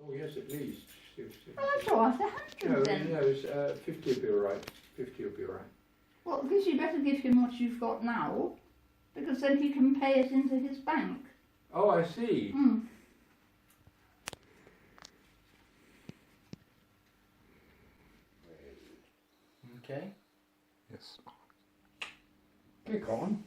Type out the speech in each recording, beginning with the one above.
Oh yes, at least. Well, I thought 100 then. No, it's, 50 will be alright. 50 will be alright. Well, because you better give him what you've got now, because then he can pay it into his bank. Oh, I see. Mm. Okay. Yes. Click on.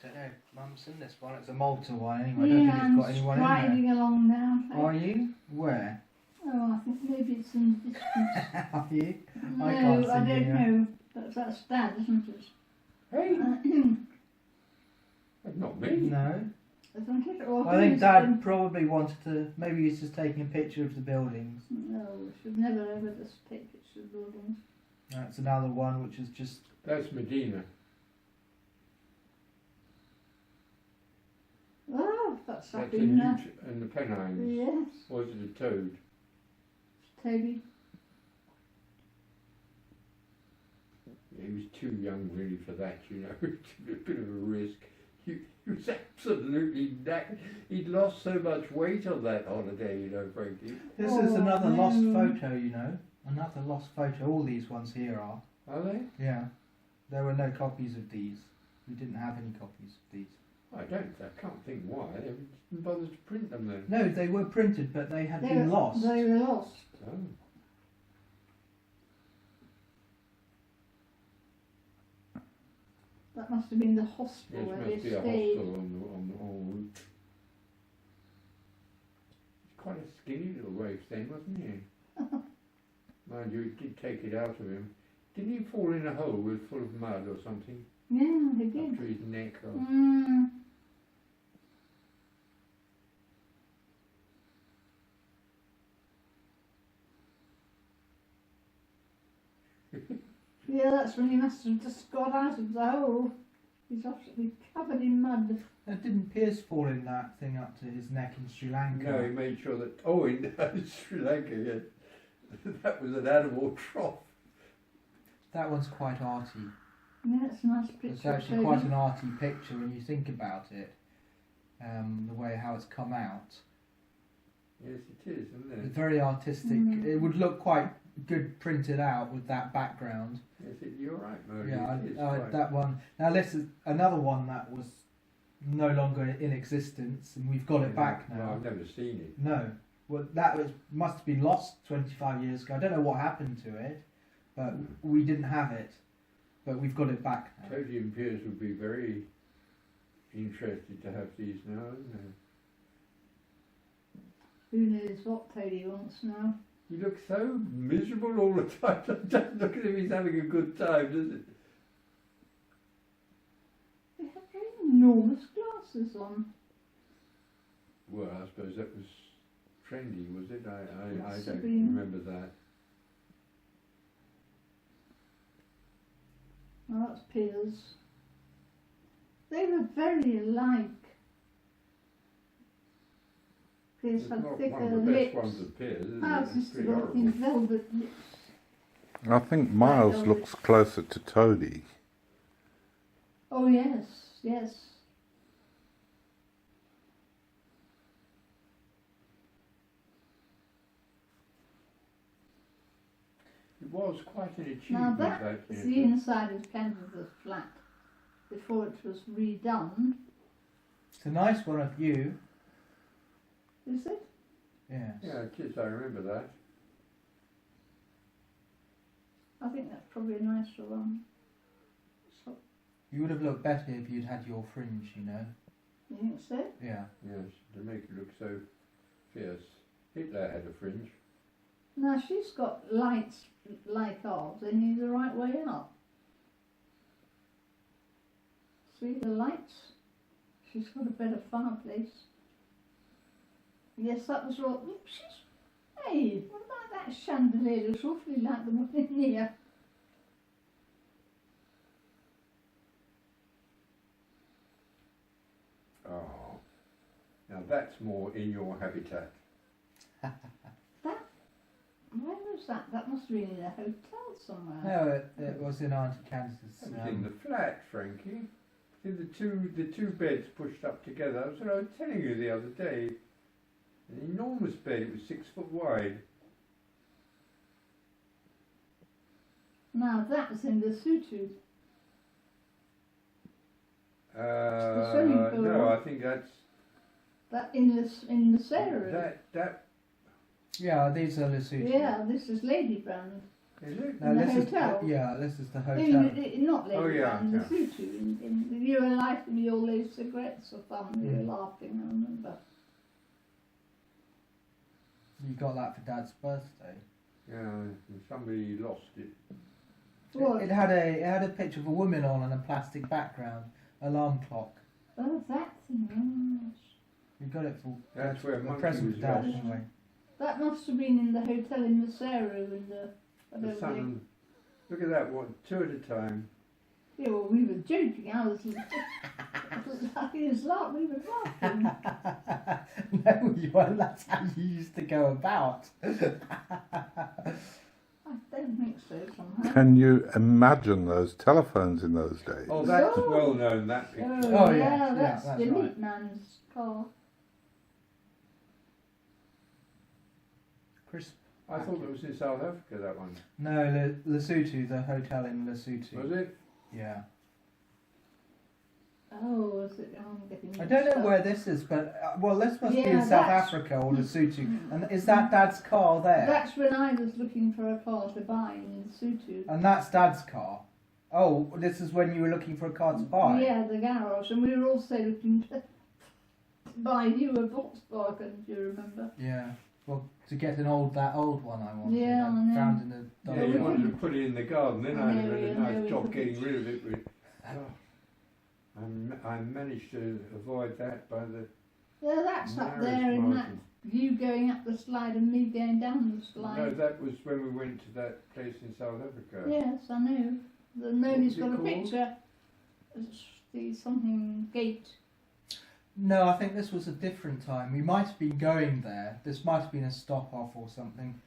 Don't know. Mum's seen this one. It's a Malta one anyway. I don't think it's got anyone in there. striding along now. Are you? Where? Oh, I think maybe it's in the distance. Are you? No, I can't see I don't you. know. That's Dad, isn't it? Hey, I that's not me. No. think it. Or I think who's Dad been- probably wanted to. Maybe he's just taking a picture of the buildings. No, we should never ever just take pictures of buildings. That's another one which is just. That's Medina. Oh, that's up That's in in the Pennines. yes, Or is it a toad? Toby. He was too young really for that, you know. It's a bit of a risk. He was absolutely knackered. He'd lost so much weight on that holiday, you know, Frankie. This Oh, is another lost no. photo, you know. Another lost photo. All these ones here are. Are they? Yeah. There were no copies of these. We didn't have any copies of these. I can't think why. They didn't bother to print them then. No, they were printed, but they had been lost. They were lost. Oh. That must have been the hospital Yes, where must they be a stayed. hostel on the whole route. He's quite a skinny little waif then, wasn't he? Mind you, it did take it out of him. Didn't he fall in a hole with full of mud or something? Yeah, they Up did. to his neck or... Mm. Yeah, that's when he must have just got out of the hole. He's absolutely covered in mud. Didn't Pierce fall in that thing up to his neck in Sri Lanka? No, he made sure that... Oh, in Sri Lanka, yes. That was an animal trough. That one's quite arty. Yeah, it's a nice picture. It's actually quite an arty picture when you think about it. The way how it's come out. Yes, it is, isn't it? It's very artistic. Mm. It would look quite good printed out with that background. Yes, you're right, Murray. Yeah, it is quite. that one. Now this is another one that was no longer in existence, and we've got it back now. Well, I've never seen it. No, well that must have been lost 25 years ago. I don't know what happened to it, but we didn't have it. But we've got it back now. Toady and Piers would be very interested to have these now, isn't they? Who knows what Toady wants now? He looks so miserable all the time. Don't look at him, he's having a good time, does it? They have very enormous glasses on. Well, I suppose that was trendy, was it? I Must don't have been. remember that. Oh, that's Piers. They were very alike. Piers It's had not thicker one of the best lips. ones of Piers, is it? Ours It's used to pretty go horrible. in velvet lips. I think Miles Velvet. looks closer to Toady. Oh yes, yes. It was quite an Now achievement, that. that's the inside of Canada's flat before it was redone, It's a nice one of you. is it? Yes. Yeah, it is, I remember that. I think that's probably a nicer one. So, You would have looked better if you'd had your fringe, you know. you think so? Yeah. Yes, to make it look so fierce. Hitler had a fringe. Now she's got lights like ours, they need the right way up. See the lights? She's got a better fireplace. Yes, that was what. She's. Hey, what about that chandelier? Looks awfully like the one in here. Oh, now that's more in your habitat. Where was that? That must have been in a hotel somewhere. No, it was in Auntie Candace's. That was in the flat, Frankie. the two beds pushed up together. That's what I was telling you the other day. An enormous bed. It was 6 foot wide. Now that's in the Sutu. swimming pool. No, I think that's That in the Sarah. that Yeah, these are Lesotho. Yeah, this is Lady Brand. is it. No, In the this hotel. is yeah, this is the No, hotel. not Lady Oh, yeah, Brand, yeah. the Sutu. You were lighting me all those cigarettes for fun. You were laughing, I remember. You got that for Dad's birthday. Yeah, and somebody lost it. What? It had a picture of a woman on and a plastic background, alarm clock. Oh, that thing. Yes. You got it for That's where a Monkey present was for Dad lost. anyway. That must have been in the hotel in the Sarah in the. I The don't think. sun. Look at that one, two at a time. Yeah, well, we were joking. I was. He was laughing. We were laughing. No, you weren't. That's how you used to go about. I don't think so. Somehow. Can you imagine those telephones in those days? Oh, that's No. well known. That picture. Oh, yeah, yeah, that's that's the right. meat man's car. Chris, I thought it was in South Africa. That one no, Lesotho, the hotel in Lesotho. was it? Yeah. Oh, was it? I'm getting. I don't mixed know up. where this is, but well, this must be Yeah, in South that's- Africa or Lesotho. And is that Dad's car there? That's when I was looking for a car to buy in Sutu. And that's Dad's car. Oh, this is when you were looking for a car to buy. Yeah, the garage, and we were also looking to buy you a Volkswagen. Do you remember? Yeah. Well, to get that old one I wanted. Yeah, I I know. found in the Yeah, dollar you shop. wanted to put it in the garden. Then I had Yeah, a yeah, nice we job could- getting rid of it. With, I managed to avoid that by the Yeah, that's up narrowest there in that margin. you going up the slide and me going down the slide. No, that was when we went to that place in South Africa. Yes, I know. The What Noni's was it got a called? picture. It's the something gate. No, I think this was a different time. We might have been going there. This might have been a stop off or something.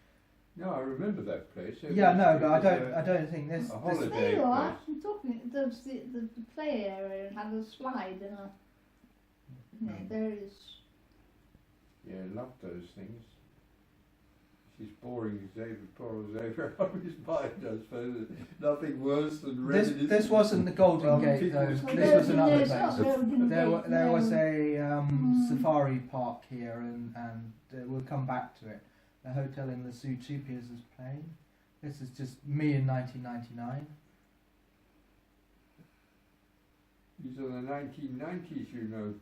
No, I remember that place. It Yeah, was- no, it but I was don't. I don't think this. a this holiday. There you are. place. I'm talking. There's the play area had a slide and a. Yeah, there is. Yeah, love those things. She's boring as David Porrell's over on his mind, I suppose. Nothing worse than this wasn't the Golden Gate though. people's- This was another it's not place. Golden There, Gate, there was no. a safari park here, and we'll come back to it. A hotel in Lesotho Piers is playing. This is just me in 1999. These are the 1990s, you know.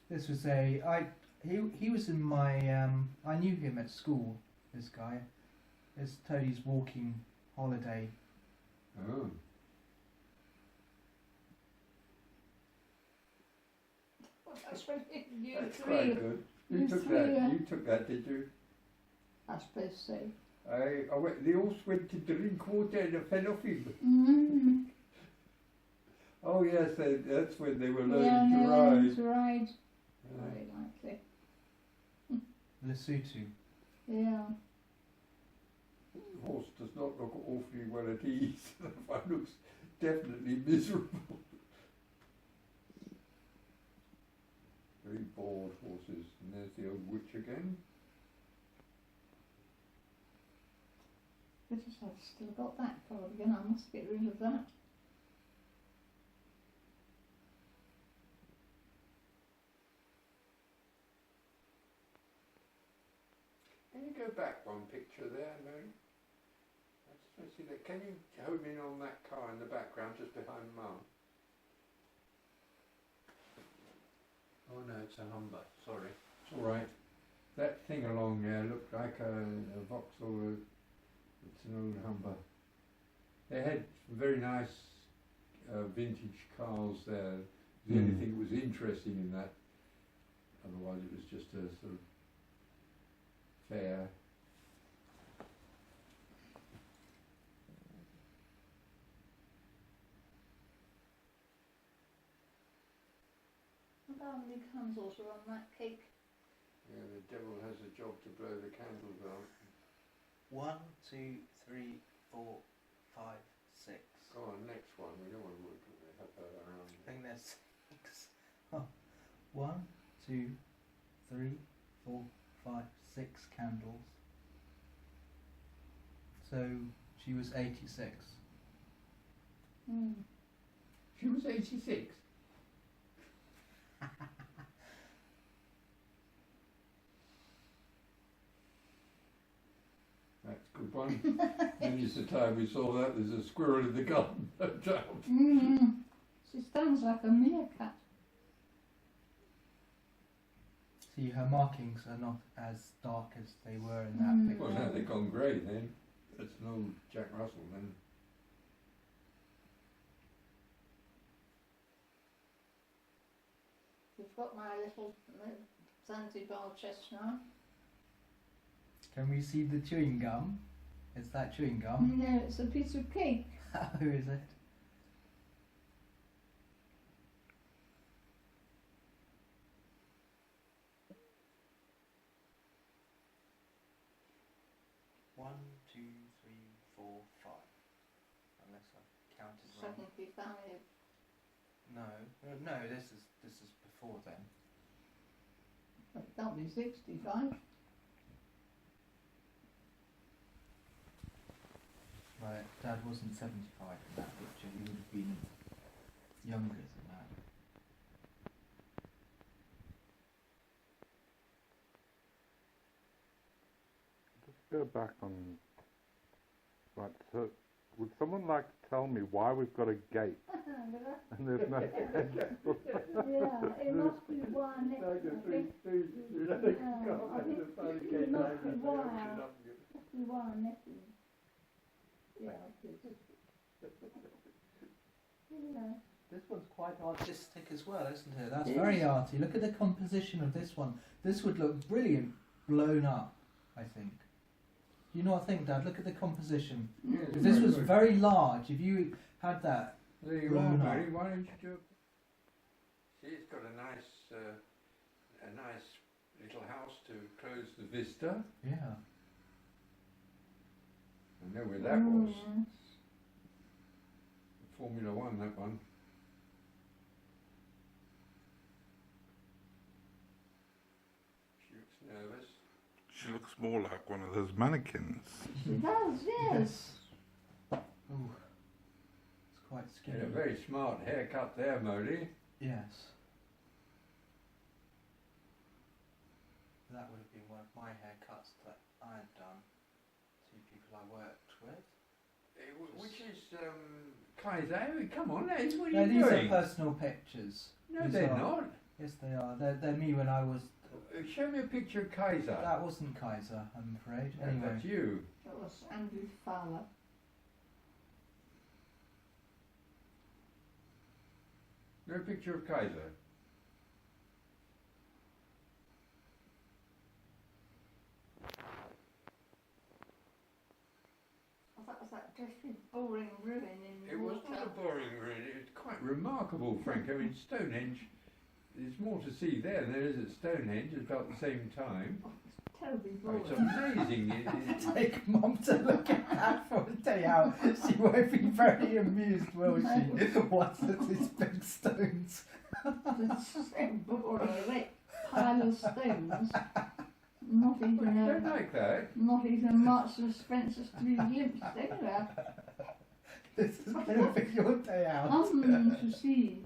This was he was in my I knew him at school. This guy, it's Toadie's walking holiday. Oh. That's when you That's three. quite good. You you took three, that. You took that, did you? I suppose so. I went. They all went to drink water and I fell off him. Mm-hmm. Oh yes, that's when they were learning Yeah, to no, ride. to ride. Yeah. Very likely. Lesotho. Yeah. The horse does not look awfully well at ease. The one looks definitely miserable. Very bored horses. And there's the old witch again. I've still got that card again. I must get rid of that. Can you go back one picture there, Mary? I just want to see that. Can you home in on that car in the background just behind Mum? Oh no, it's a Humber. Sorry. It's all right. That thing along there looked like a Vauxhall. It's an old Humber. They had some very nice vintage cars there. The only thing that was interesting in that. Otherwise, it was just a sort of fair. How many candles are on that cake? Yeah, the devil has a job to blow the candles out. 1, 2, 3, 4, 5, 6. Go on, next one. We don't want to have that around. flipping this. Oh, 1, 2, 3, 4, 5, 6 candles. So she was 86. Mm. She was 86. That's a good one. Many's the time we saw that there's a squirrel in the garden, no doubt. Mm. She sounds like a meerkat. See, her markings are not as dark as they were in that picture. Well, now they've gone grey then. That's an old Jack Russell then. You've got my little Zanzibar chestnut. Can we see the chewing gum? Is that chewing gum? No, it's a piece of cake. Who is it? One, two, three, 4, 5. Unless I counted wrong. 75. No, this is before then. It can't be 65. Right, Dad wasn't 75 in that picture. He would have been younger than that. Just go back on. Right, so would someone like to tell me why we've got a gate and there's no fence? Yeah, it must be wire next to it. I think it must be wire next to it. Yeah, yeah. This one's quite artistic as well, isn't it? That's very arty. Look at the composition of this one. This would look brilliant blown up, I think. Do you not think, Dad? Look at the composition. If this was very large, if you had that There you are, blown up. Mary. Why don't you do it? See, it's got a nice little house to close the vista. Yeah. I know where that was. Yes. Formula One, that one. She looks nervous. She looks more like one of those mannequins. She does, yes. Ooh. It's quite She scary. had a very smart haircut there, Modi. Yes. That would have been one of my haircuts that I had done to people I worked with. Which is Kaiser. Oh, come on, Les, what are No, you these doing? are personal pictures. No, These they're are- not. Yes, they are. They're me when I was. Show me a picture of Kaiser. That wasn't Kaiser, I'm afraid. No, Anyway. that's you. That was Andrew Fowler. No picture of Kaiser. That was that dreadful boring ruin in It was not a boring ruin. It was quite remarkable, Frank. I mean, Stonehenge. There's more to see there than there is at Stonehenge at about the same time. terribly Oh, boring. it's amazing. Take Mum to look at that for a day out. She won't be very amused, will she? What's at these big stones? It's so boring. A great pile of stones. Not I don't even like that. not even Marks and Spencer's Three Glimpses anywhere. This is going to be your day out. To see.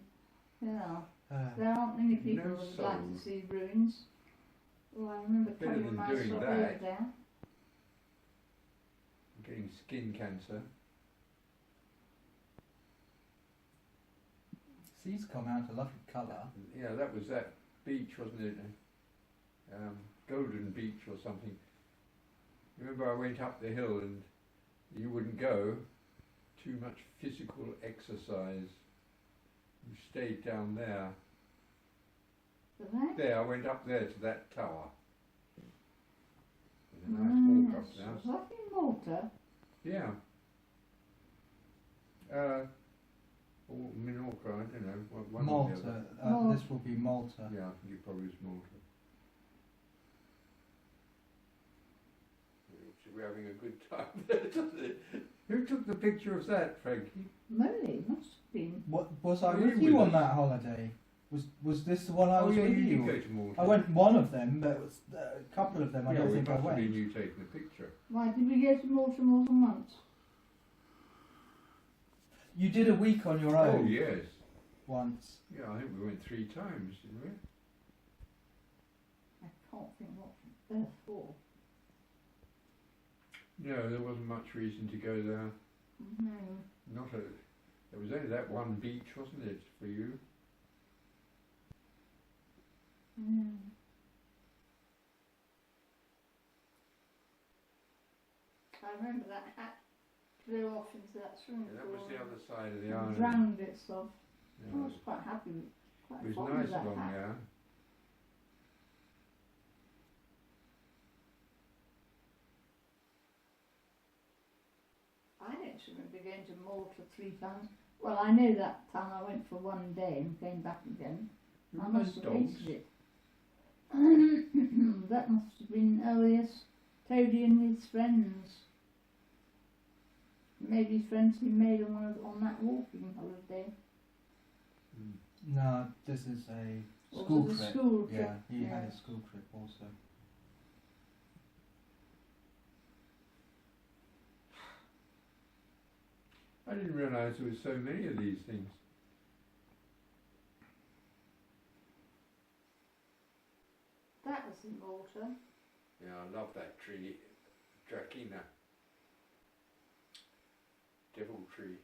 Yeah. There aren't many people No who would soul. like to see ruins. Well, I remember Better coming than myself doing over that. there. I'm getting skin cancer. Sea's come out a lovely colour. Yeah, that was that beach, wasn't it? Golden Beach or something. Remember I went up the hill and you wouldn't go. Too much physical exercise. You stayed down there. Did they? There, I went up there to that tower. There's a nice walk up Yes. there. Was that in Malta? Yeah. Or Minorca, I don't know. One or the other. Malta. This will be Malta. Yeah, I think it probably was Malta. We're having a good time there, doesn't it? Who took the picture of that, Frankie? Molly must have been. What was I Were with you you with on us? that holiday? Was this the one I was yeah, with you you? did go to Malta. I went one of them, but it was, a couple of them I yeah, don't we think I must have been went. you taking the picture. Why did we go to Malta more than once? You did a week on your Oh own yes. once. Yeah, I think we went 3 times, didn't we? I can't think what on earth for. No, there wasn't much reason to go there. No. There was only that one beach, wasn't it, for you? Mm. I remember that hat flew off into that swimming Yeah, that pool. was the other side of the and island. drowned itself. I Yeah. was quite happy. Quite It was fond nice of that along hat. there. I don't remember going to Malta 3 times. Well, I know that time I went for 1 day and came back again. I Remember must those have dogs? hated it. That must have been, oh yes, Toady and his friends. Maybe his friends he made on that walking holiday. Mm. No, this is a Or school was it a trip. school trip? Yeah, he had Yeah. a school trip also. I didn't realise there were so many of these things. That was in Malta. Yeah, I love that tree, Dracena. Devil tree.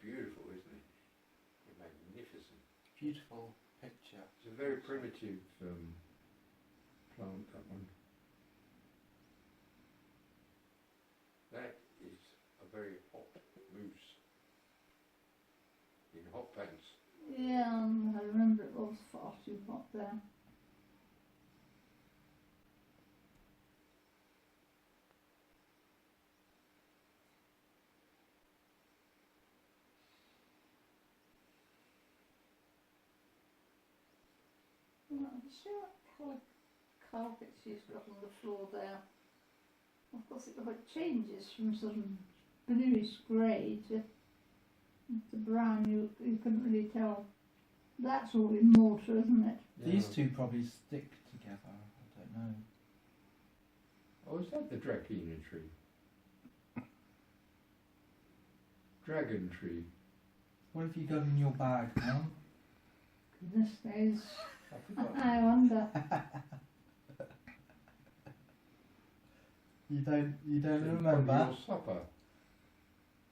Beautiful, isn't it? Magnificent. Beautiful picture. It's a very primitive plant, that one. That is a very hot moose. In hot pants. Yeah, I remember it was far too hot there. Well, see what colour carpet she's got on the floor there. Of course, it changes from sort of bluish grey to brown. You couldn't really tell. That's all in Malta, isn't it? These two probably stick together. I don't know. Oh, is that the Dracena tree? Dragon tree. What have you got in your bag, Mum? Goodness knows. I forgot. I wonder. You don't It's probably remember? your supper.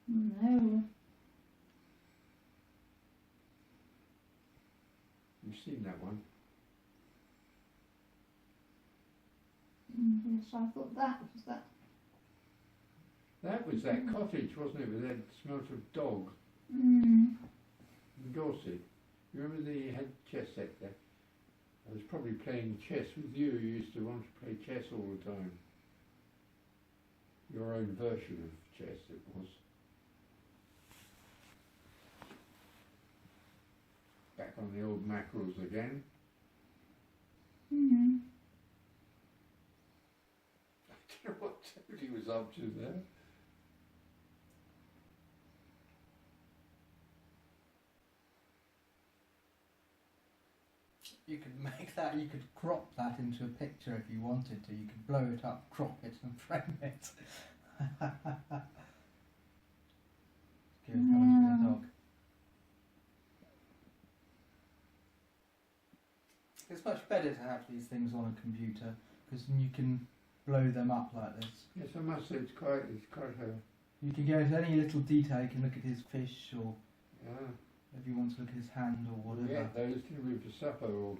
No. You've seen that one. Yes, I thought that was that. That was that cottage, wasn't it, with that smelt of dog Mm. in Dorset. You remember you had chess set there? I was probably playing chess with you. You used to want to play chess all the time. Your own version of chess, it was. Back on the old mackerels again. Mm. I don't know what Toady was up to there. You could make that, you could crop that into a picture if you wanted to. You could blow it up, crop it and frame it. Give colours to the dog. It's much better to have these things on a computer because you can blow them up like this. Yes, I must say it's quite a, You can go into any little detail. You can look at his fish, or yeah. if you want to look at his hand or whatever. Yeah, those didn't we for supper or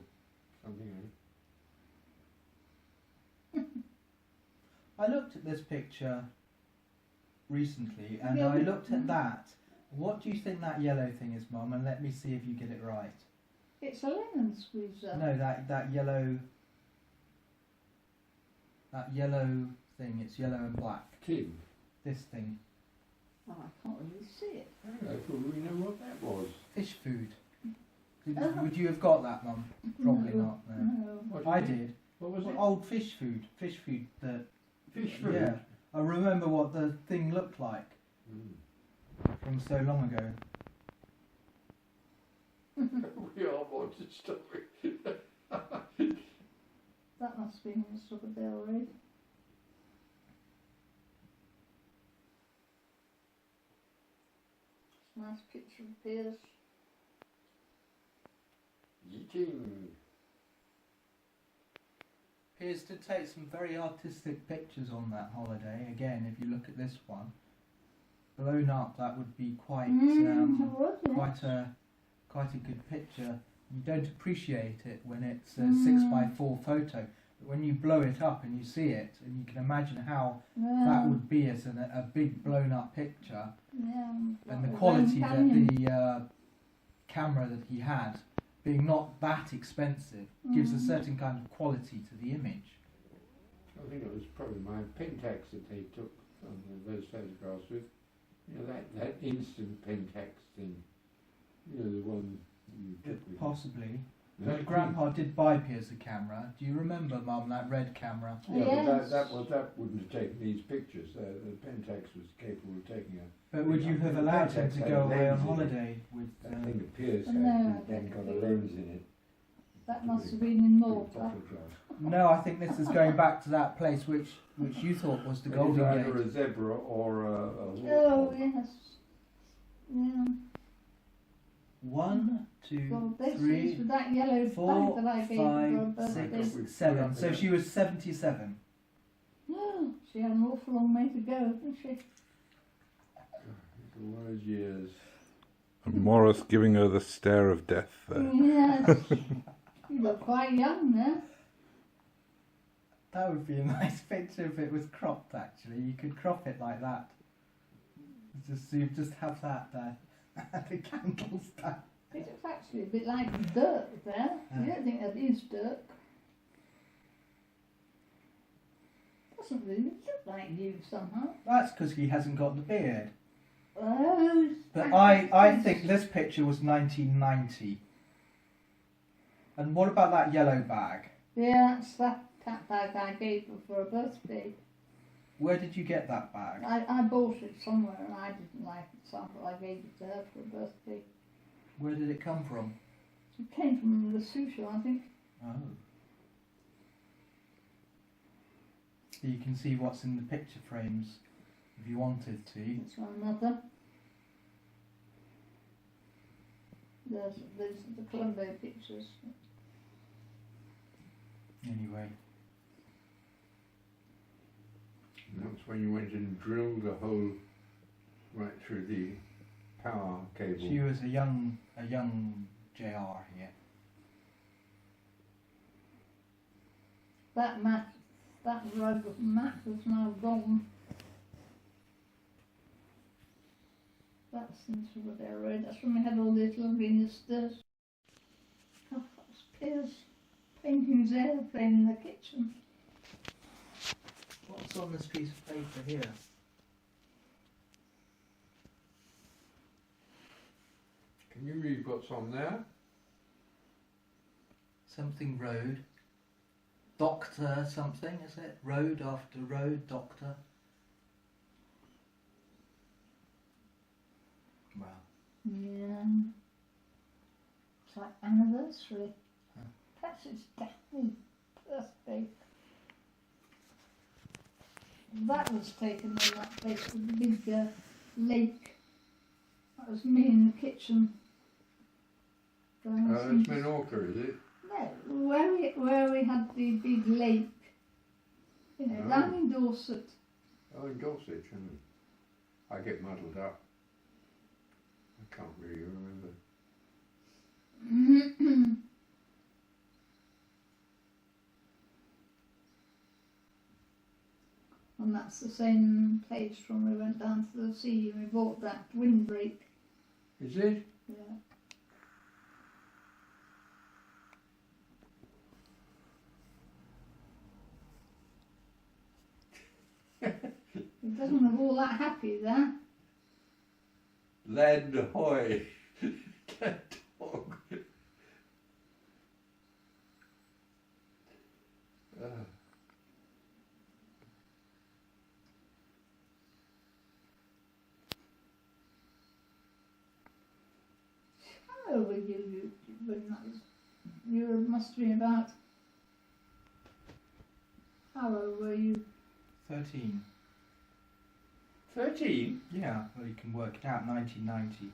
something. I looked at this picture recently, and Yeah, I looked at that. What do you think that yellow thing is, Mum? And let me see if you get it right. It's a lemon squeezer. No, that yellow thing. It's yellow and black. Tin. This thing, Oh, I can't really see it. I thought we know what that was. fish food. Oh. Would you have got that, Mum? Probably No, not. No. No. What I is it? did. What was it? Old fish food. Fish food that. Fish food. Yeah. I remember what the thing looked like from so long ago. We all want to story. That must have been in Strawberry Reed. Nice picture of Piers. Eating. Piers did take some very artistic pictures on that holiday. Again, if you look at this one, blown up, that would be quite quite a good picture. You don't appreciate it when it's a 6x4 photo, but when you blow it up and you see it, and you can imagine how that would be as a big blown up picture, and the quality that the camera that he had, being not that expensive, gives a certain kind of quality to the image. I think it was probably my Pentax that they took those photographs with. You know, that instant Pentax thing. You know, the one you took with Possibly. But Grandpa did buy Piers a camera. Do you remember, Mum, that red camera? Yeah, but that wouldn't have taken these pictures. The Pentax was capable of taking a. But would you have allowed him to go away on holiday with? I think the Piers had No, then got a lens in it. that must have been in Malta. Bottle glass. No, I think this is going back to that place which you thought was the It Golden was either Gate. a zebra or a Oh yes. Yeah. 1, 2, Well, this is 3, with that yellow 4, bag that I gave her for her 5, birthday. 6, 7. So she was 77. She had an awful long way to go, didn't she? All those years. And Morris giving her the stare of death there. Yes. You look quite young there. That would be a nice picture if it was cropped, actually. You could crop it like that. So you just have that there. The candles there. It looks actually a bit like Dirk there. You don't think that is Dirk. Doesn't really look like you somehow. That's because he hasn't got the beard. Oh, But I think this picture was 1990. And what about that yellow bag? yeah, that's that bag I gave her for her birthday. Where did you get that bag? I bought it somewhere and I didn't like it, so I gave it to her for her birthday. Where did it come from? It came from Lesotho, I think. Oh. So you can see what's in the picture frames if you wanted to. It's my mother. There's the Colombo pictures. Anyway. And that's when you went and drilled a hole right through the power cable. She was a young JR here. That rug of mat is now gone. That's in Strawberry Road. That's when we had all these lovely Leomisters. Oh, that's Piers painting his airplane in the kitchen. What's on this piece of paper here? Can you read what's on there? Something road. Doctor something, is it? Road after road, doctor. Wow. Yeah. It's like anniversary. Huh. Perhaps it's Daphne's birthday. That was taken in that place with the big lake. That was me in the kitchen. Oh, it's Menorca, is it? No, where we had the big lake. You know, Oh. down in Dorset. Oh, in Dorset. I get muddled up. I can't really remember. And that's the same place from we went down to the sea and we bought that windbreak. Is it? Yeah. It doesn't look all that happy there. Land ahoy! That dog. have been, that was, you must have been about, how old were you? 13. 13? Yeah, well you can work it out, 1990.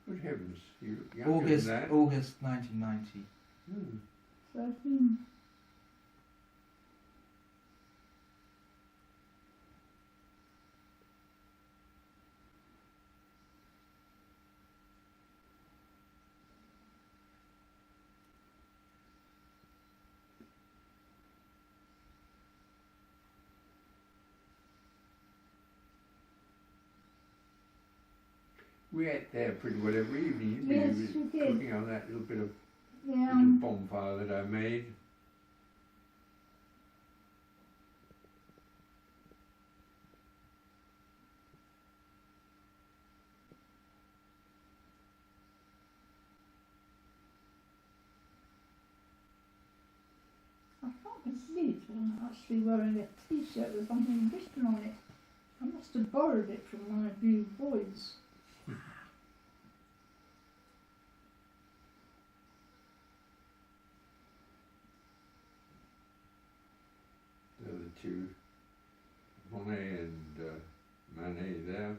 Good heavens, you look younger than that. August 1990. 13. We ate there pretty well every evening. Yes, we we were did. cooking on that little bit of Yeah. little bonfire that I made. I can't believe I'm actually wearing a t-shirt with something written on it. I must have borrowed it from one of you boys. There were the two, Monet and Manet there.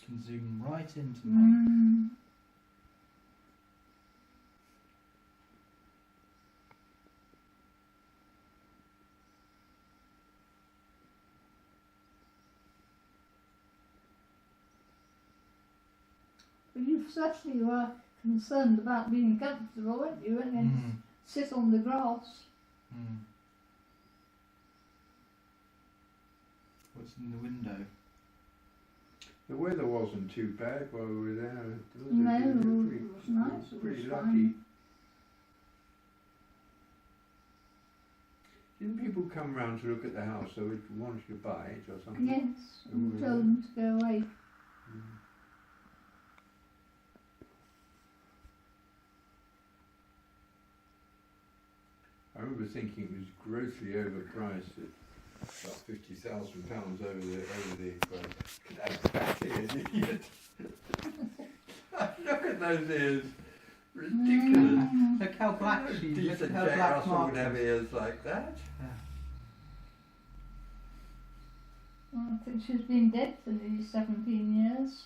Can zoom right into Mum. But you certainly were concerned about being comfortable, weren't you? And then sit on the grass. What's in the window? The weather wasn't too bad while we were there. No, It was it was nice. It pretty was lucky. fine. Didn't people come round to look at the house so if you wanted to buy it or something? Yes, and Oh, told them to go away. I remember thinking it was grossly overpriced at about £50,000 over the that back ears, idiot. Look at those ears. Ridiculous. Look how black No she is. Look at decent her Jack black Russell would have mark. ears like that. Well, I think she's been dead for nearly 17 years.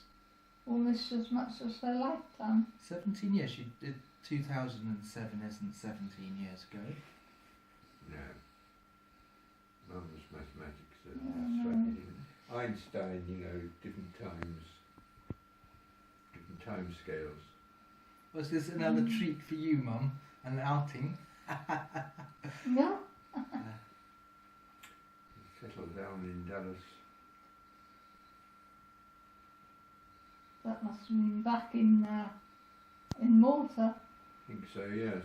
Almost as much as her lifetime. 17 years. She did 2007, isn't 17 years ago? No. Mum's mathematics. Yeah, That's no. right. Einstein, you know, different time scales. Was this another treat for you, Mum? An outing? Yeah. Settled down in Dallas. That must have been back in Malta. I think so, yes.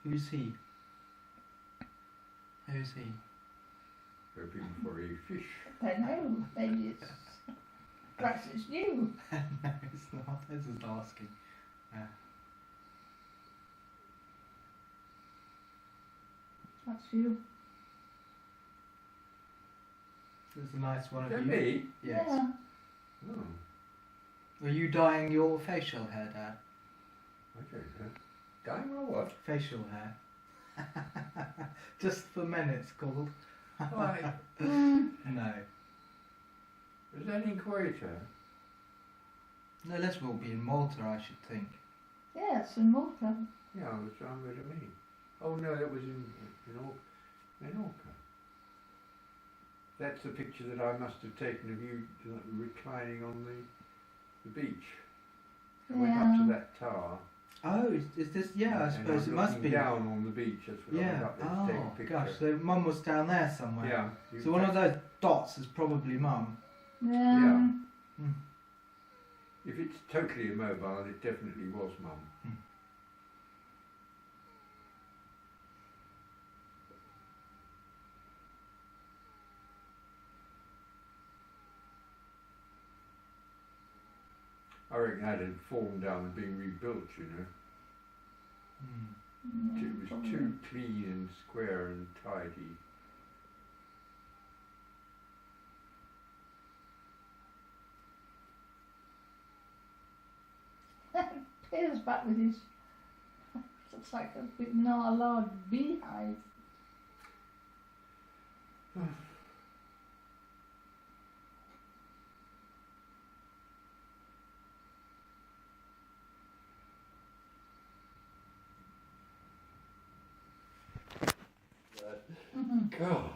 Who's he? Who's he? Hoping for a fish. I don't know. Maybe it's perhaps it's you. No, it's not. I was just asking. That's you. This is a nice one Is of that you. me? Yes. Yeah. Oh, Are you dyeing your facial hair, Dad? I don't know. Dying or what? Facial hair. Just for men, it's called. Why? No. Is that in Croatia? No, this will be in Malta, I should think. Yes, in Malta. Yeah, that's what I'm going to mean. Oh no, that was in Menorca. That's the picture that I must have taken of you reclining on the beach. I went up to that tower. Oh, is this? Yeah, I and suppose I'm it must looking be. down on the beach. That's what I went Yeah. up there to take a Oh picture. gosh, so Mum was down there somewhere. Yeah. So one of those dots is probably Mum. Yeah. If it's totally immobile, it definitely was Mum. I reckon that had fallen down and been rebuilt, you know. Yeah, It was probably. too clean and square and tidy. Peter's back with his, looks like a big large beehive. God.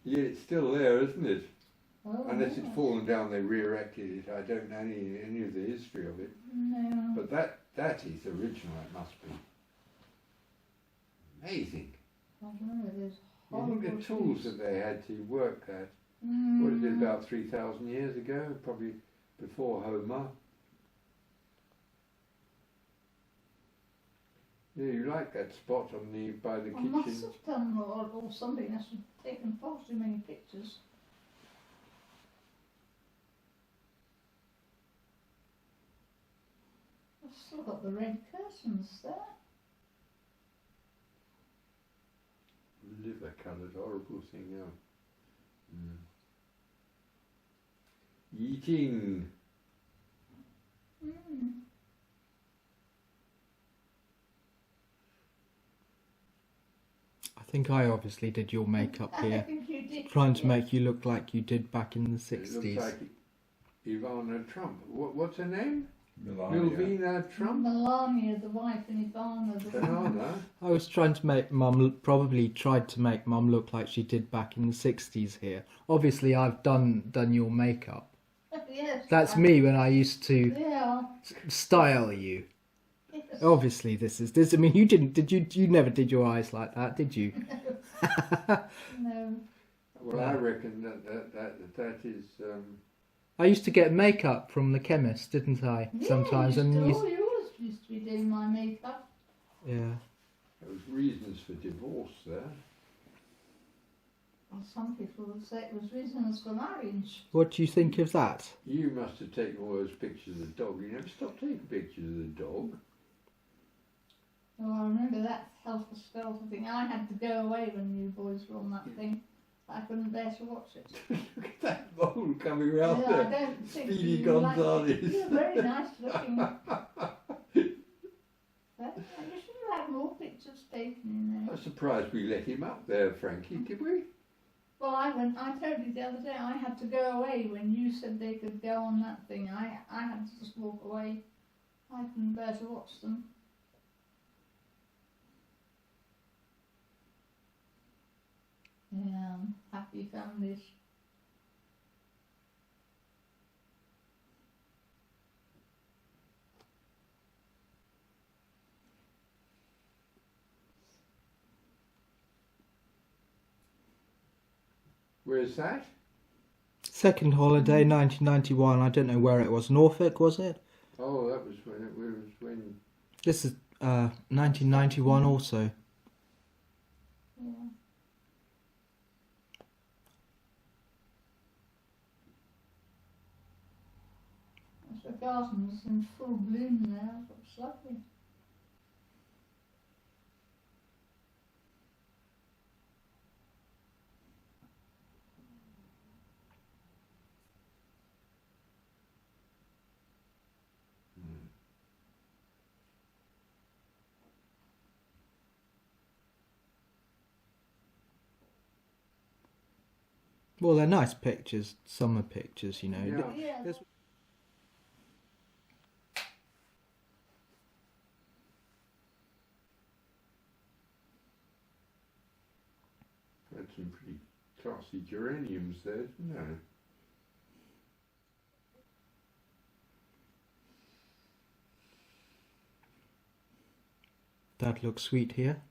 Yeah, it's still there, isn't it? Oh, Unless yeah. it's fallen down, they re-erected it. I don't know any of the history of it. No. But that is original, it must be. Amazing. I don't know, there's You look horrible at tools trees. that they had to work at. Mm. What is it, about 3,000 years ago? Probably before Homer. Yeah, you like that spot on the by the I must kitchen. have done, or somebody has taken far too many pictures. I've still got the red curtains there. Liver coloured, horrible thing now. Eating. Mm. I think I obviously did your makeup I here, think you did. trying to yeah. make you look like you did back in the It 60s. looks like Ivana Trump. What's her name? Melania. Milvina Trump? Melania, the wife, and Ivana, the woman. Banana. I was trying to make Mum, probably tried to make Mum look like she did back in the 60s here. Obviously, I've done your makeup. Yes. That's me when I used to Yeah. style you. Yes. Obviously, this. I mean, you didn't. Did you? You never did your eyes like that, did you? No. Well, I reckon that is. I used to get makeup from the chemist, didn't I? Sometimes, yeah, and you always used to be doing my makeup. yeah. There was reasons for divorce there. Well, some people would say it was reasons for marriage. What do you think of that? You must have taken all those pictures of the dog. You never stopped taking pictures of the dog. Oh, I remember that helter-skelter thing. I had to go away when you boys were on that thing. I couldn't bear to watch it. Look at that mole coming round Yeah, I there. don't think Speedy you liked Gonzales. it. You're very nice looking. But you should have had more pictures taken in there. I'm surprised we let him up there, Frankie, did we? Well, I told you the other day, I had to go away when you said they could go on that thing. I had to just walk away. I couldn't bear to watch them. Yeah, happy families. Where's that? Second holiday, 1991. I don't know where it was. Norfolk, was it? Oh, that was when. This is 1991 also. Yeah. The garden's in full bloom now. It's lovely. Well, they're nice pictures, summer pictures, you know. Yeah. Yeah. This- That's some pretty classy geraniums there, isn't there? That looks sweet here.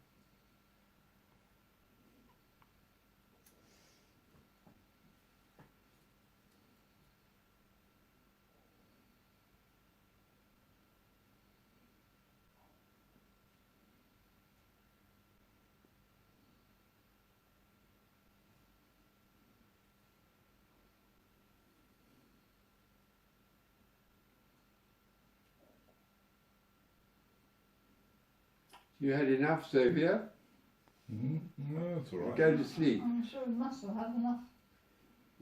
You had enough, Xavier? No, that's all right. Go to sleep. I'm sure we must have had enough.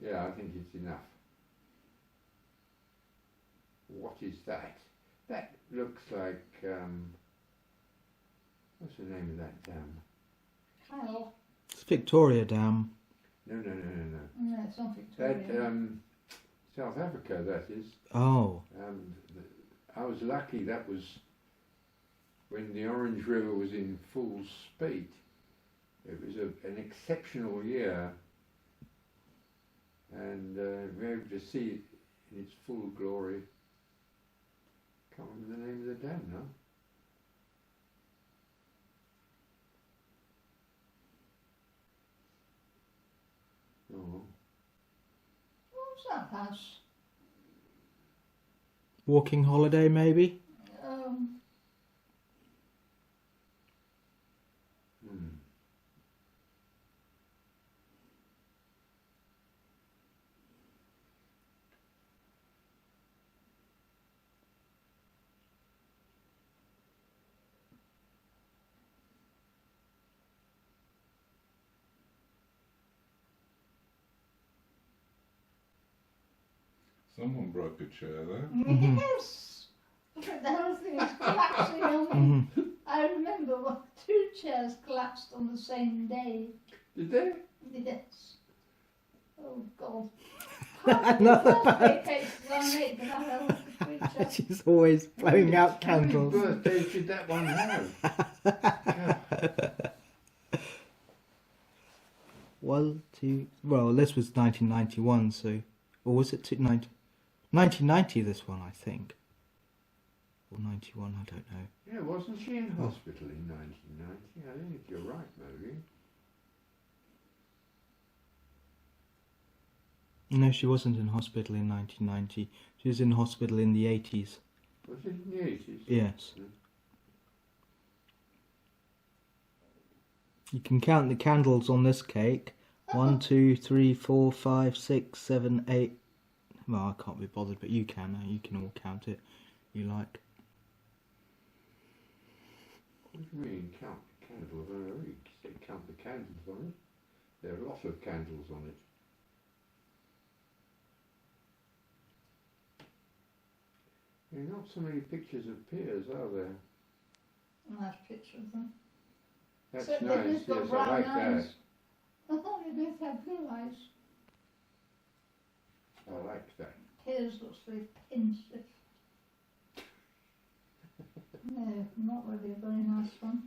Yeah, I think it's enough. What is that? That looks like, what's the name of that dam? Kyle. It's Victoria Dam. No. No, it's not Victoria. That, South Africa, that is. Oh. I was lucky, that was when the Orange River was in full spate. It was an exceptional year, and we were able to see it in its full glory. Can't remember the name of the dam now. Oh, What's that house? Walking holiday, maybe? hmm. Someone broke a chair there. Yes! The whole thing is collapsing on me. I remember two chairs collapsed on the same day. Did they? Yes. Oh God. Another birthday cakes I made when I was a creature. She's always blowing out How many candles. birthdays did that one have? God. One, two. Well, this was 1991, so. Or was it 1990, this one, I think. Or 91, I don't know. Yeah, wasn't she in hospital in 1990? I think you're right, maybe. No, she wasn't in hospital in 1990. She was in hospital in the 80s. Was it in the 80s? Yes. You can count the candles on this cake. 1, 2, 3, 4, 5, 6, 7, 8. Well, I can't be bothered, but you can. You can all count it. You like. What do you mean, count the candles? I don't know, you say count the candles on it. There are a lot of candles on it. There are not so many pictures of peers, are there? Nice picture of them. That's Except nice, they've got yes, I brown like eyes. that. I thought they both had blue eyes. I like that. Piers looks very pensive. No, not really a very nice one.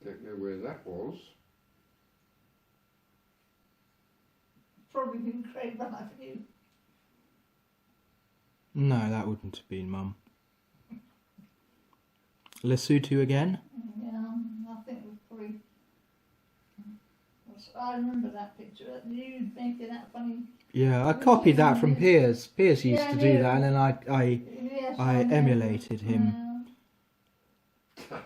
Don't know where that was. Probably been Craig Bellevue. No, that wouldn't have been Mum. Lesotho again? Yeah, I think it was probably. I remember that picture. You making that funny. Yeah, I copied that from Piers. Piers used Yeah, to do no. that, and then Yes, I know. emulated him. Yeah.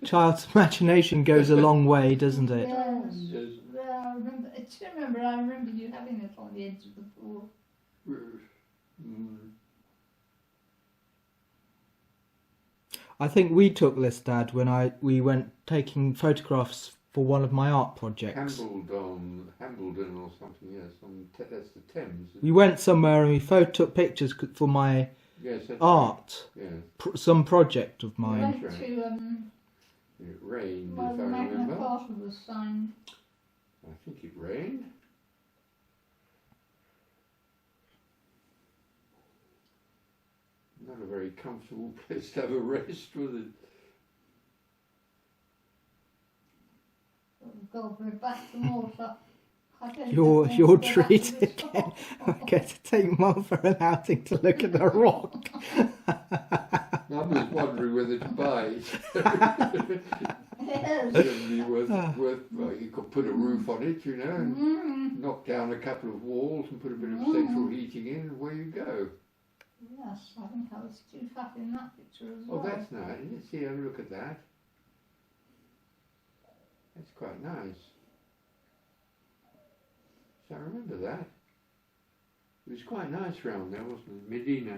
Child's imagination goes a long way, doesn't it? Yes. Yes. Yeah, I remember. I remember you having it on the edge of the pool. Mm. I think we took this, Dad, when we went taking photographs for one of my art projects. Hambledon or something, yes. That's the Thames. We went somewhere and we took pictures for my Yes, that's art, right. Yes. some project of We mine. went right. to It rained, where if the I Magna remember. Carta was signed. I think it rained. Not a very comfortable place to have a rest, was it? Oh God, we're back to Malta. I don't Your think we'll go back treat to this again. one. I get to take Mum for an outing to look at a rock. I was wondering whether to buy it. Yes. It'd be worth, well, you could put a roof on it, you know, and Mm. knock down a couple of walls and put a bit of Mm. central heating in, and away you go. Yes, I think I was too fat in that picture as Oh, well. that's nice. Let's see, have a look at that. That's quite nice. So I remember that. It was quite nice round there, wasn't it? Medina.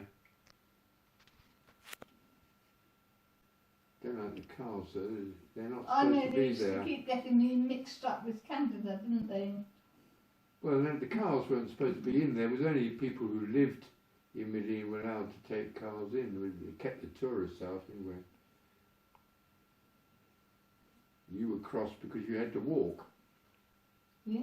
Don't like the cars though. They're not I supposed know to they be used to there. keep getting me mixed up with Canada, didn't they? Well, no, the cars weren't supposed to be in there. It was only people who lived in Medina were allowed to take cars in. They kept the tourists out anyway. You were crossed because you had to walk. Yeah.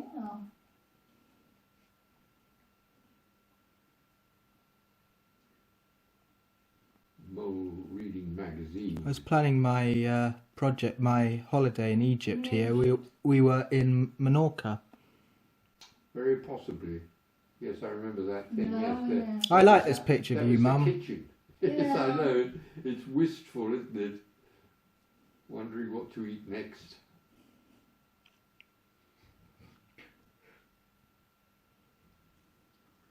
Mole reading magazine. I was planning my project, my holiday in Egypt here. We were in Menorca. Very possibly. Yes, I remember that thing. No, Yes, yeah. I like this picture that of you, was the Mum. kitchen. Yes, I Yeah. know. It's wistful, isn't it? Wondering what to eat next.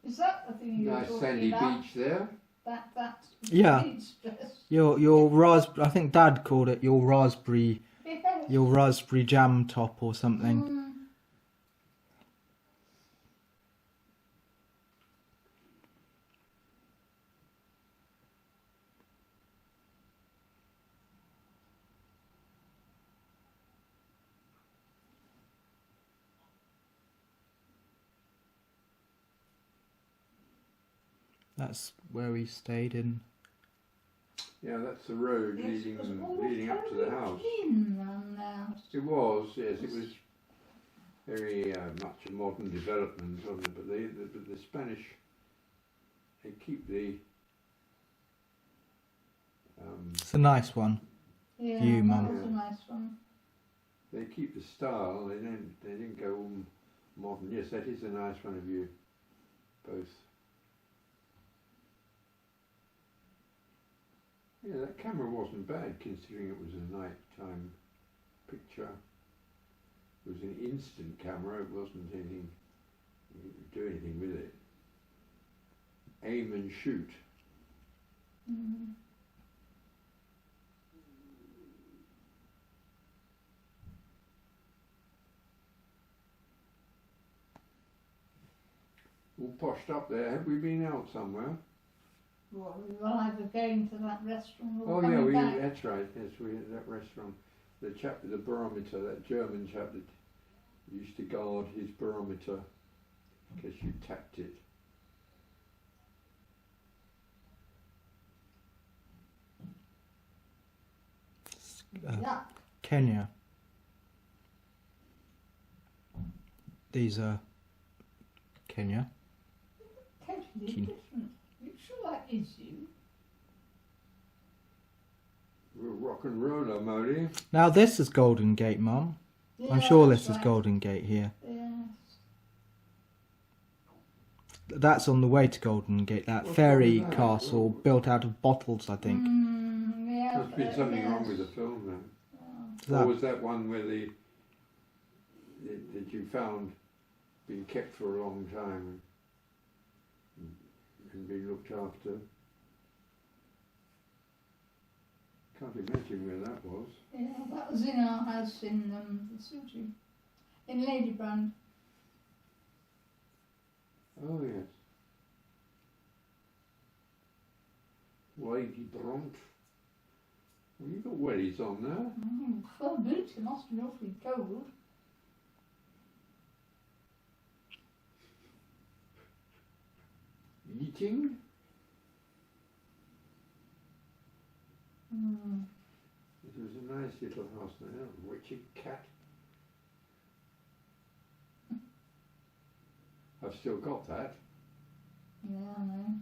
Is that the thing you were Nice talking sandy about? beach there. That Yeah. beach dress. Your raspberry. I think Dad called it your raspberry Yes. jam top or something. Mm. That's where we stayed in. Yeah, that's the road Yes, it was all leading up to the very house. clean round there. It was, yes, it was very much a modern development, wasn't it? But the Spanish, they keep the It's a nice one. Yeah, You, that Mum. was a nice one. they keep the style. They didn't go all modern. Yes, that is a nice one of you, both. Yeah, that camera wasn't bad considering it was a night-time picture. It was an instant camera. It wasn't anything. You could do anything with it. Aim and shoot. Mm. All poshed up there. Have we been out somewhere? Well, we were either going to that restaurant or Oh yeah, coming back. that's right. Yes, we at that restaurant. The chap with the barometer, that German chap that used to guard his barometer in case you tapped it. Yeah. Kenya. These are Kenya. Totally Keen. different. You sure that is you? Real rock and roller, Molly. Now this is Golden Gate, Mum. I'm Yeah, sure that's this is right. Golden Gate here. Yes. That's on the way to Golden Gate. That What's ferry wrong with that? castle built out of bottles, I think. Yeah, Must have been something wrong yes. with the film then. Yeah. Is that- Or was that one where that you found been kept for a long time and been looked after? Can't imagine where that was. Yeah, that was in our house in the city, in Ladybrand. Oh yes. Lady Brunt. Well, you got wellies on there. Well, boots, it must be awfully cold. Eating? Mm. It was a nice little house there. Wretched cat. I've still got that. Yeah, I know.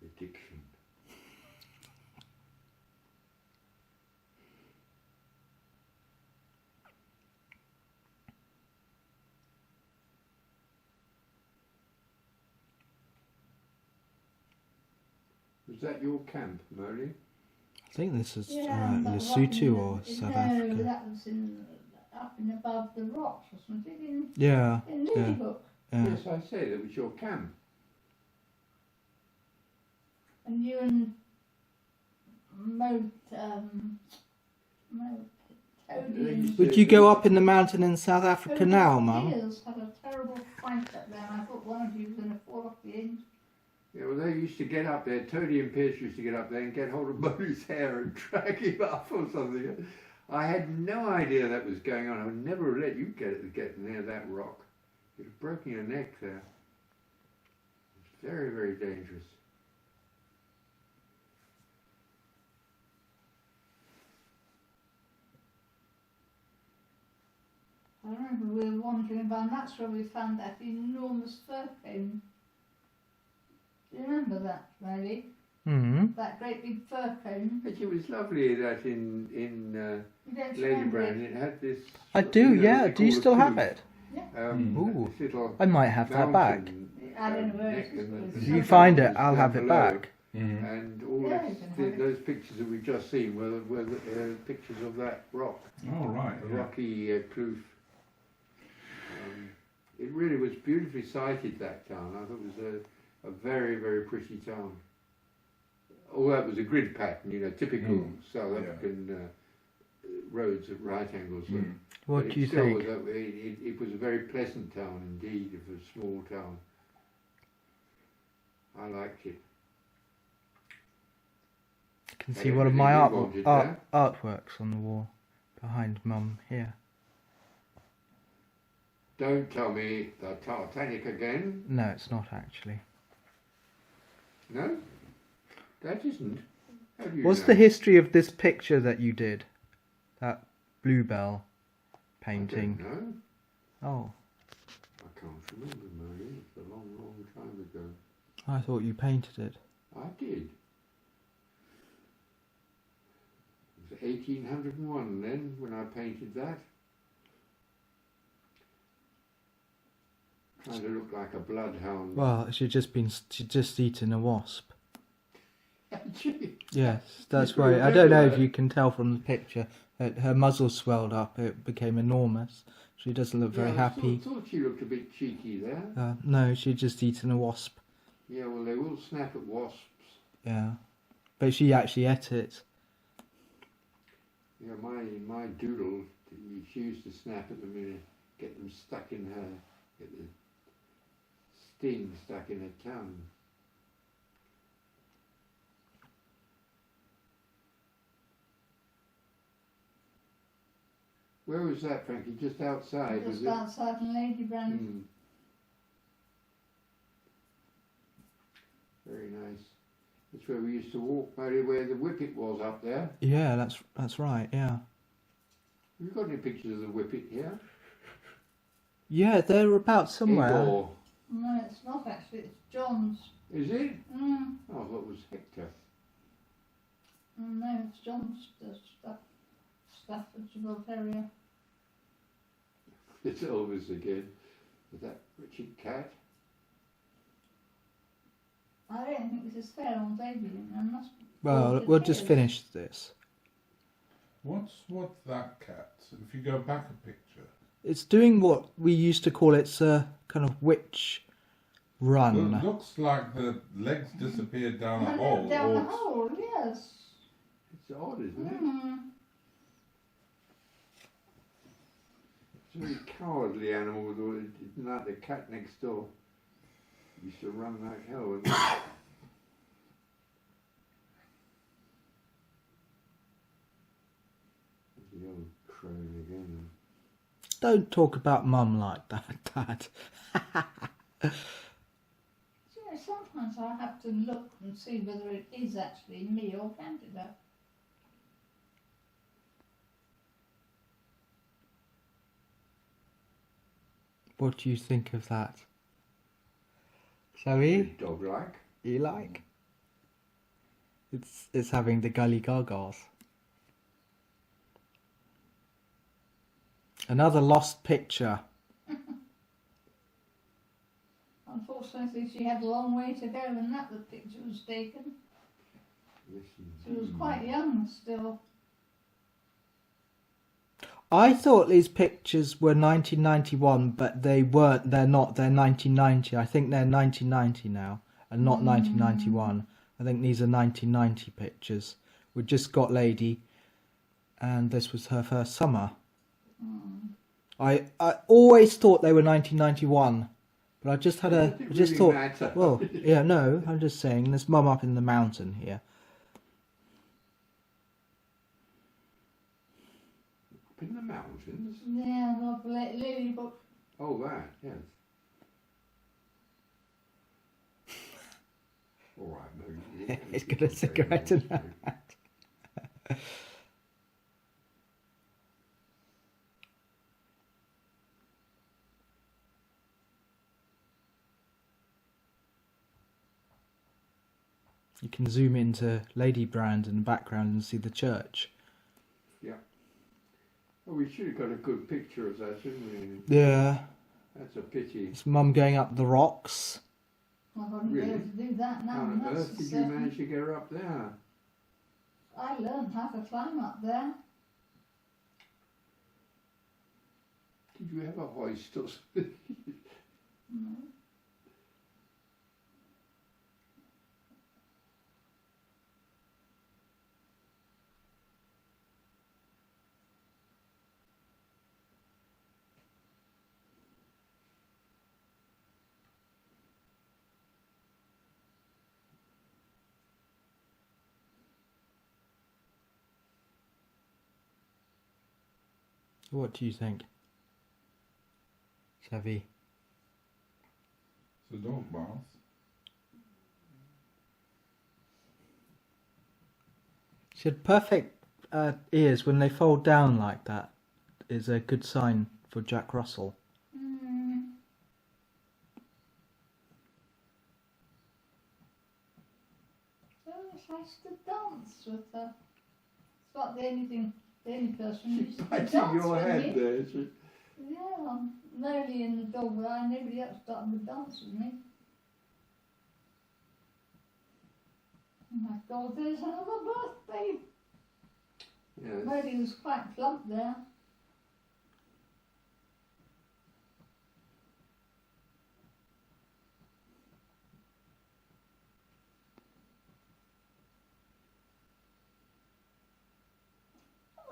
Addiction. Was that your camp, Molly? I think this is Yeah, that was up Lesotho in or the- South no, Africa. that was in up and above the rocks or something Yeah. in Lilyhook. Yeah. Yes, I say, that was your camp. And you and Tony and Would you go up in the mountain in South Africa Tony now, Mum? Spears had a terrible fight up there, and I thought one of you was going to fall off the end. Yeah, well, they used to get up there, Tony and Pierce used to get up there and get hold of Bonnie's hair and drag him up or something. I had no idea that was going on. I would never have let you get near that rock. You'd have broken your neck there. It's very, very dangerous. I remember we were wandering about, and that's where we found that enormous fir cone. Do you remember that, Mary? Hmm. That great big fir cone? But it was lovely that in You don't Lady remember Brown, it? it had this... I do, yeah. Do you still have it? This little I might have that back. mountain, I don't know where neck it is. and If the- you find it, I'll down have it below. back. Mm. And all Yeah, this, you can have it. those pictures that we've just seen were pictures of that rock, Oh, right. the Yeah. rocky kloof. It really was beautifully sited, that town. I thought it was a very, very pretty town. All that was a grid pattern, you know, typical Mm. South Yeah. African roads at right angles. Mm. What But do you it still think? was it was a very pleasant town indeed, it was a small town. I liked it. You can I see don't one of think my we wanted artworks on the wall behind Mum here. Don't tell me the Titanic again. No, it's not actually. No? That isn't. How do you What's know? the history of this picture that you did? That bluebell I painting. don't know. Oh, I can't remember, Mary. It's a long, long time ago. I thought you painted it. I did. It was 1801 then when I painted that. Trying to look like a bloodhound. Well, she'd just eaten a wasp. Yes, that's You right. I don't know remember if you can tell from the picture that her muzzle swelled up. It became enormous. She doesn't look very I happy. thought she looked a bit cheeky there. No, she'd just eaten a wasp. Yeah, well, they will snap at wasps. Yeah, but she actually ate it. Yeah, my doodle, she used to snap at them and get them stuck in her, get the sting stuck in her tongue. Where was that, Frankie? Just outside, was Just it? outside in Ladybrand. Mm. Very nice. That's where we used to walk, Mary, where the whippet was up there. Yeah, that's right. Yeah. Have you got any pictures of the whippet here? Yeah, they're about somewhere. Igor. No, it's not actually, it's John's. Is it? Mm. Oh, I thought it was Hector. No, it's John's Staffordshire Bull Terrier. It's Elvis again. With that Richard cat. I don't think this is fair on David. I must. Well, we'll just finish this. What's that cat? If you go back a picture. It's doing what we used to call it's a kind of witch run. It looks like the legs disappeared down a hole. Down the or- hole, yes. It's odd, isn't it? Mm. It's a very cowardly animal. With all, it's not the cat next door. Used to run like hell. Wouldn't it? The old crone again. Don't talk about Mum like that, Dad. You know, sometimes I have to look and see whether it is actually me or Candida. What do you think of that? Shall we? Dog-like. You like? It's having the gully gargles. Another lost picture. Unfortunately, she had a long way to go when that picture was taken. Yes, She was indeed. quite young still. I thought these pictures were 1991, but they weren't. They're not. They're 1990. I think they're 1990 now, and not 1991. I think these are 1990 pictures. We just got Lady, and this was her first summer. I always thought they were 1991, but I just had a. I just thought. Matter. Well, yeah, no. I'm just saying. There's Mum up in the mountain here. Up in the mountains. Yeah, not Lily, but Oh, that, yes. All right, no. He's got a cigarette in that. You can zoom into Lady Brand in the background and see the church. Yeah. Oh, we should have got a good picture of that, shouldn't we? Yeah. That's a pity. It's Mum going up the rocks. I wouldn't be able to do that now. How on that's earth the did you certain- manage to get her up there? I learned how to climb up there. Did you have a hoist or something? No. What do you think, Savvy? It's a dog bath. She had perfect ears when they fold down like that. Is a good sign for Jack Russell. Oh, it's nice to dance with her. It's not the only person who used to Biting dance your with head me. there. She... Yeah, Lily and the dog were there, nobody else started to dance with me. Oh my God, there's another birthday. Yes. Lily was quite plump there.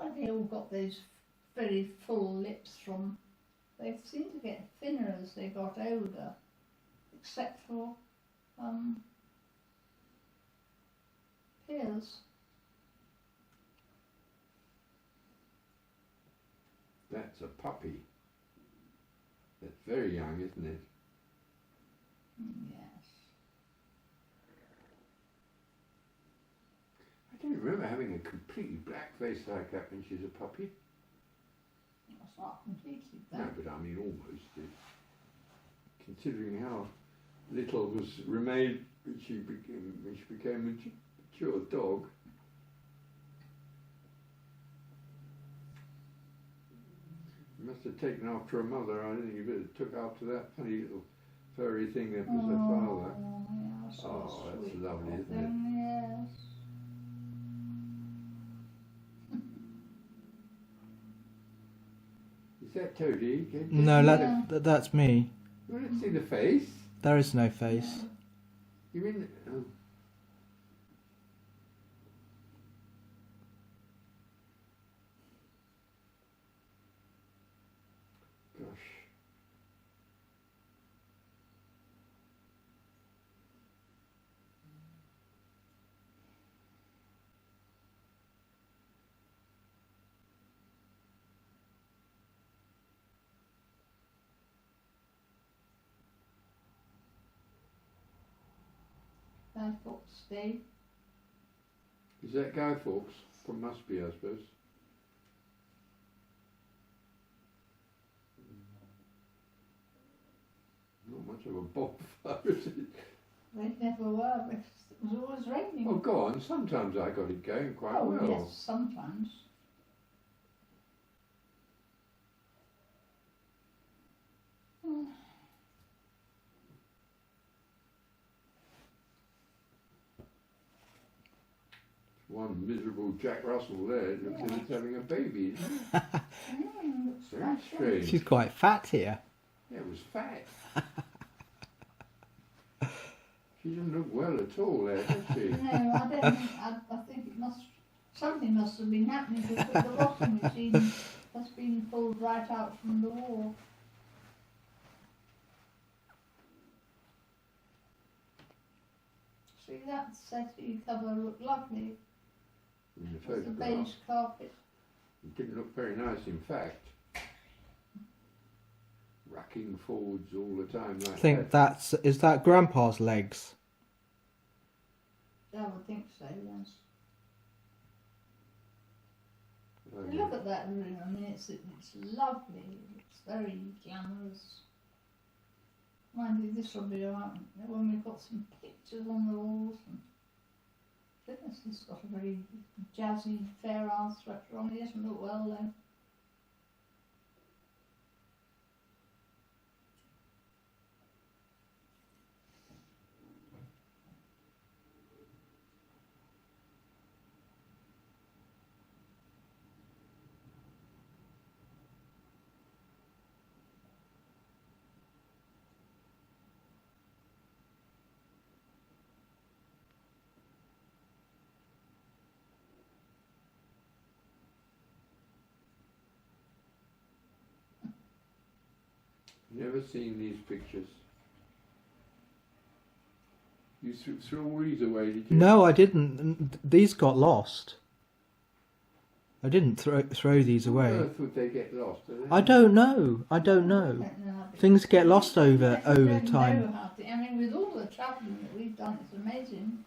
Well, they all got those very full lips from. They seem to get thinner as they got older, except for Piers. That's a puppy. That's very young, isn't it? Yes. I don't remember having a completely black face like that when she was a puppy. That's not completely No, that. but I mean almost. Considering how little was remained when she became a mature dog. Must have taken after her mother. I don't think it took after that funny little furry thing that was her father. Yeah, so Oh, that's sweet lovely, of isn't it? them, yes. Is that Toadie? No, Yeah. that's me. You want to see the face? There is no face. You mean? Oh. Gosh. Guy Fawkes Day. Is that Guy Fawkes? Well, must be, I suppose. Not much of a bonfire, is it? They never were, because it was always raining. Oh, go on. Sometimes I got it going quite Oh, well. yes, sometimes. One miserable Jack Russell there looks as if it's having a baby. Isn't it? Looks Very like strange. She's quite fat here. Yeah, it was fat. She doesn't look well at all there, does she? No, I don't think, I think it must, something must have been happening because the washing machine has been pulled right out from the wall. See, that settee cover looked lovely. In the It's a photograph. beige carpet. It didn't look very nice, in fact. Racking forwards all the time like I think that. is that Grandpa's legs? I would think so, yes. Um, Look at that room, I mean it's lovely, it's very glamorous. Mind you, this will be alright when we've got some pictures on the walls. And goodness, it's got a very jazzy fair arm sweater on, it doesn't look well though. Never seen these pictures. You threw all these away, did you? No, I didn't. These got lost. I didn't throw these How on away. earth would they get lost? I don't know. I don't I know. don't know how to- Things get lost over I don't time. know how to, I mean with all the travelling that we've done, it's amazing.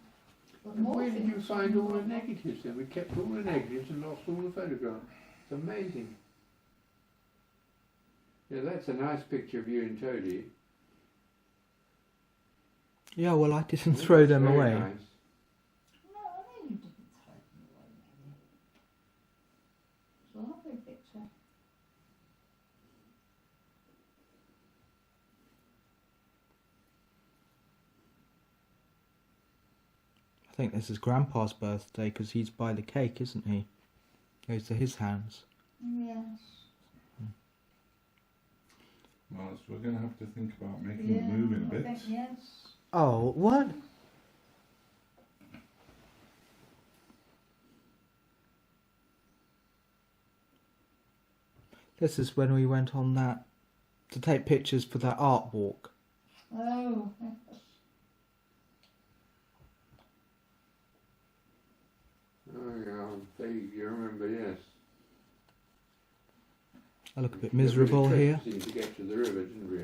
But And more where did you things find all the than- negatives then? We kept all the negatives and lost all the photographs. It's amazing. Yeah, that's a nice picture of you and Toadie. Yeah, well, I didn't Yeah, throw that's them very away. Nice. No, I know you didn't throw them away, maybe. It's a lovely picture. I think this is Grandpa's birthday because he's by the cake, isn't he? Goes to his hands. Yes. Well, so we're going to have to think about making Yeah, it move in I think bits. yes. Oh, what? This is when we went on that to take pictures for that art walk. Oh, yes. Oh yeah, you remember, yes. I look a bit We had miserable really here. tried to get to the river, didn't we?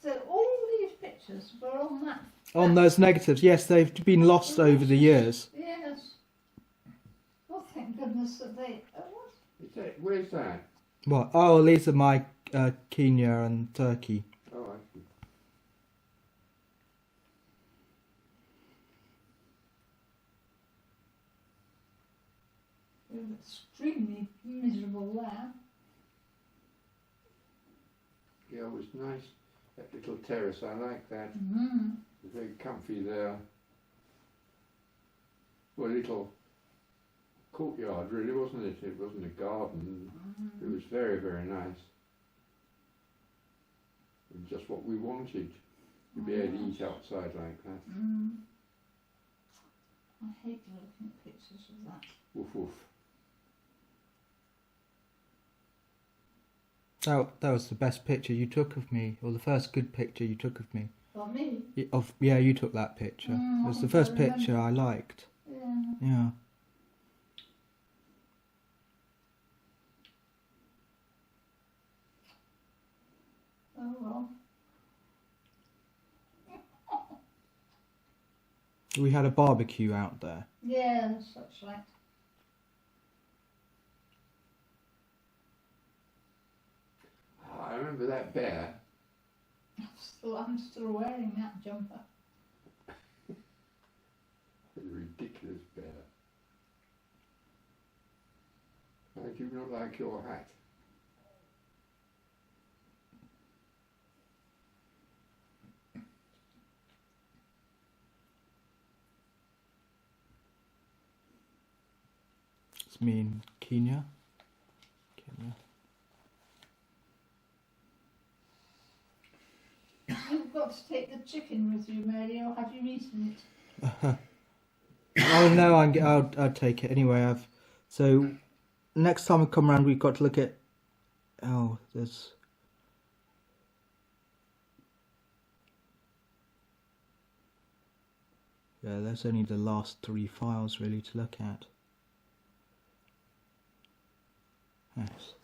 So all these pictures were on that. On those negatives, yes, they've been lost over the years. Yes. Oh, thank goodness that they. Oh, what? Is that, where's that? What? Oh, these are my Kenya and Turkey. Oh, I see. It was extremely miserable there. Yeah, it was nice. That little terrace, I like that. Mm. It was very comfy there. Well, a little courtyard, really, wasn't it? It wasn't a garden. It was very, very nice. It was just what we wanted, to be able to eat outside like that. Mm. I hate looking at pictures of that. Woof woof. That was the best picture you took of me, or the first good picture you took of me. For me, Yeah, you took that picture. It was the first I remember. picture I liked. yeah. Yeah. Oh well. We had a barbecue out there. Yeah, such like. Ah, I remember that bear. I'm still wearing that jumper. A ridiculous bear. I do not like your hat. mean Kenya. Kenya. You've got to take the chicken with you, Mary, or have you eaten it? Oh no, I'll take it anyway. So next time we come around, we've got to look at. Oh, there's. Yeah, there's only the last 3 files really to look at. Yes.